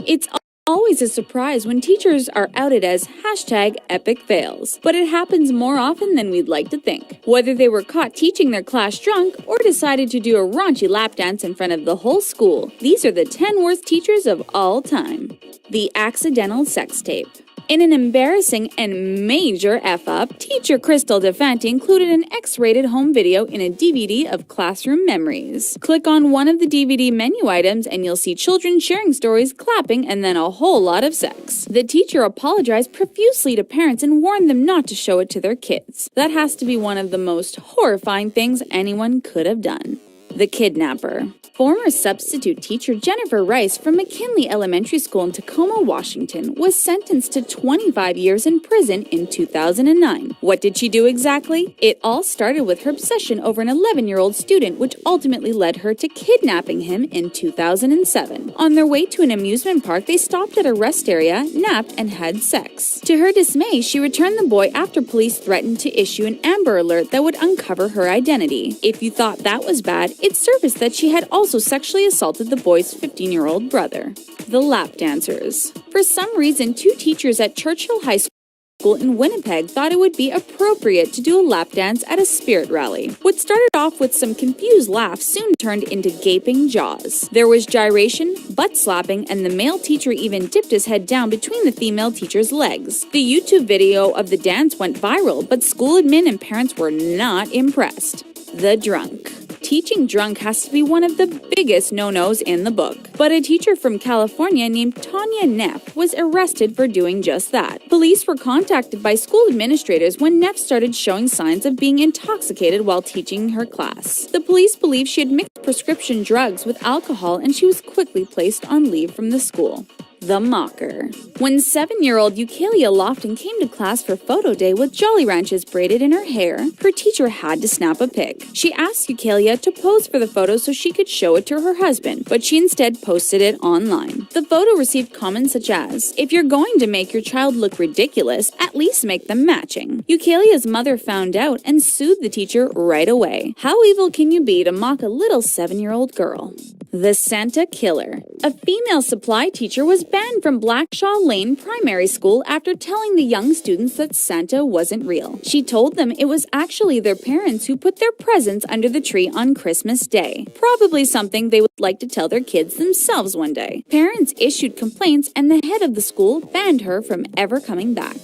It's always a surprise when teachers are outed as #epic-fails, but it happens more often than we'd like to think. Whether they were caught teaching their class drunk or decided to do a raunchy lap dance in front of the whole school, these are the 10 worst teachers of all time. The accidental sex tape. In an embarrassing and major F-up, teacher Crystal DeFante included an X-rated home video in a DVD of classroom memories. Click on one of the DVD menu items and you'll see children sharing stories, clapping, and then a whole lot of sex. The teacher apologized profusely to parents and warned them not to show it to their kids. That has to be one of the most horrifying things anyone could have done. The kidnapper. Former substitute teacher Jennifer Rice from McKinley Elementary School in Tacoma, Washington, was sentenced to 25 years in prison in 2009. What did she do exactly? It all started with her obsession over an 11-year-old student, which ultimately led her to kidnapping him in 2007. On their way to an amusement park, they stopped at a rest area, napped, and had sex. To her dismay, she returned the boy after police threatened to issue an Amber Alert that would uncover her identity. If you thought that was bad, it surfaced that she had also sexually assaulted the boy's 15-year-old brother. The lap dancers. For some reason, 2 teachers at Churchill High School in Winnipeg thought it would be appropriate to do a lap dance at a spirit rally. What started off with some confused laughs soon turned into gaping jaws. There was gyration, butt slapping, and the male teacher even dipped his head down between the female teacher's legs. The YouTube video of the dance went viral, but school admin and parents were not impressed. The drunk. Teaching drunk has to be one of the biggest no-nos in the book. But a teacher from California named Tanya Neff was arrested for doing just that. Police were contacted by school administrators when Neff started showing signs of being intoxicated while teaching her class. The police believed she had mixed prescription drugs with alcohol and she was quickly placed on leave from the school. The mocker. When 7-year-old Eucalia Lofton came to class for photo day with Jolly Ranchers braided in her hair, her teacher had to snap a pic. She asked Eucalia to pose for the photo so she could show it to her husband, but she instead posted it online. The photo received comments such as, "If you're going to make your child look ridiculous, at least make them matching." Eucalia's mother found out and sued the teacher right away. How evil can you be to mock a little 7-year-old girl? The Santa Killer. A female supply teacher was banned from Blackshaw Lane Primary School after telling the young students that Santa wasn't real. She told them it was actually their parents who put their presents under the tree on Christmas Day. Probably something they would like to tell their kids themselves one day. Parents issued complaints and the head of the school banned her from ever coming back.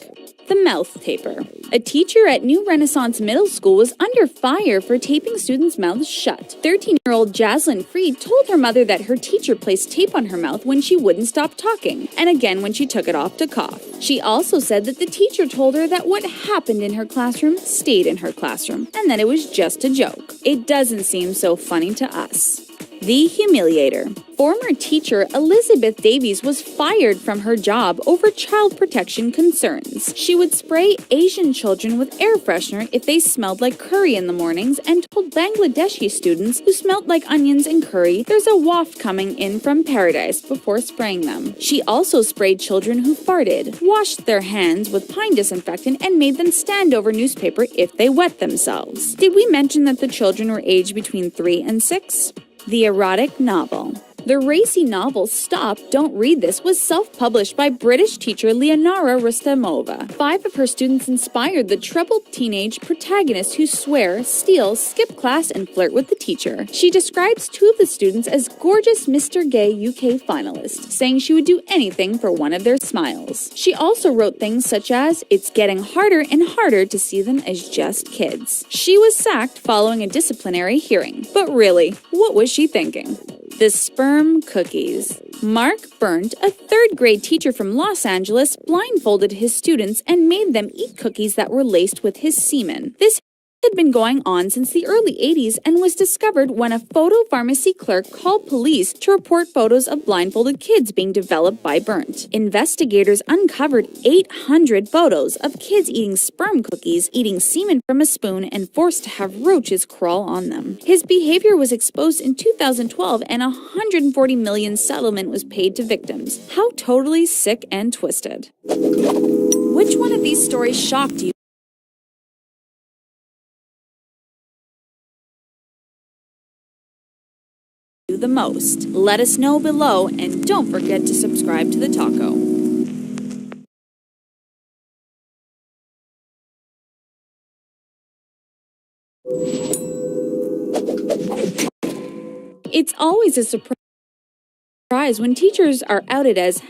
The mouth taper. A teacher at New Renaissance Middle School was under fire for taping students' mouths shut. 13-year-old Jaslyn Freed told her mother that her teacher placed tape on her mouth when she wouldn't stop talking, and again when she took it off to cough. She also said that the teacher told her that what happened in her classroom stayed in her classroom, and that it was just a joke. It doesn't seem so funny to us. The humiliator. Former teacher Elizabeth Davies was fired from her job over child protection concerns. She would spray Asian children with air freshener if they smelled like curry in the mornings and told Bangladeshi students who smelled like onions and curry there's a waft coming in from paradise before spraying them. She also sprayed children who farted, washed their hands with pine disinfectant, and made them stand over newspaper if they wet themselves. Did we mention that the children were aged between 3 and 6? The erotic novel. The racy novel Stop, Don't Read This was self-published by British teacher Leonora Rustamova. 5 of her students inspired the troubled teenage protagonists who swear, steal, skip class, and flirt with the teacher. She describes 2 of the students as gorgeous Mr. Gay UK finalists, saying she would do anything for one of their smiles. She also wrote things such as, "It's getting harder and harder to see them as just kids." She was sacked following a disciplinary hearing. But really, what was she thinking? The sperm cookies. Mark Burnt, a 3rd grade teacher from Los Angeles, blindfolded his students and made them eat cookies that were laced with his semen. This had been going on since the early 80s and was discovered when a photo pharmacy clerk called police to report photos of blindfolded kids being developed by Burnt. Investigators uncovered 800 photos of kids eating sperm cookies, eating semen from a spoon, and forced to have roaches crawl on them. His behavior was exposed in 2012 and a $140 million settlement was paid to victims. How totally sick and twisted. Which one of these stories shocked you? the most? Let us know below, and don't forget to subscribe to the taco. It's always a surprise when teachers are outed as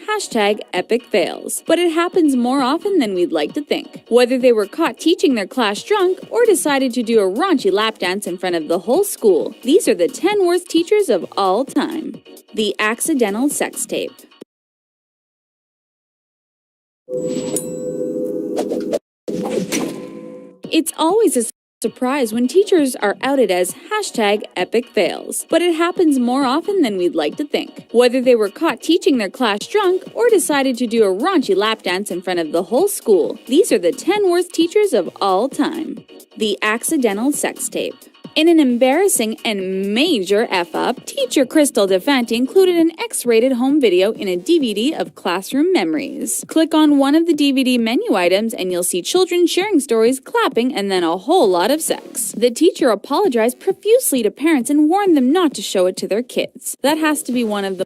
#epic fails, but it happens more often than we'd like to think. Whether they were caught teaching their class drunk or decided to do a raunchy lap dance in front of the whole school, these are the 10 worst teachers of all time. The accidental sex tape. It's always a surprise when teachers are outed as #epic fails, but it happens more often than we'd like to think. Whether they were caught teaching their class drunk or decided to do a raunchy lap dance in front of the whole school, these are the 10 worst teachers of all time. The accidental sex tape. In an embarrassing and major F-up, teacher Crystal DeFante included an X-rated home video in a DVD of classroom memories. Click on one of the DVD menu items and you'll see children sharing stories, clapping, and then a whole lot of sex. The teacher apologized profusely to parents and warned them not to show it to their kids. That has to be one of the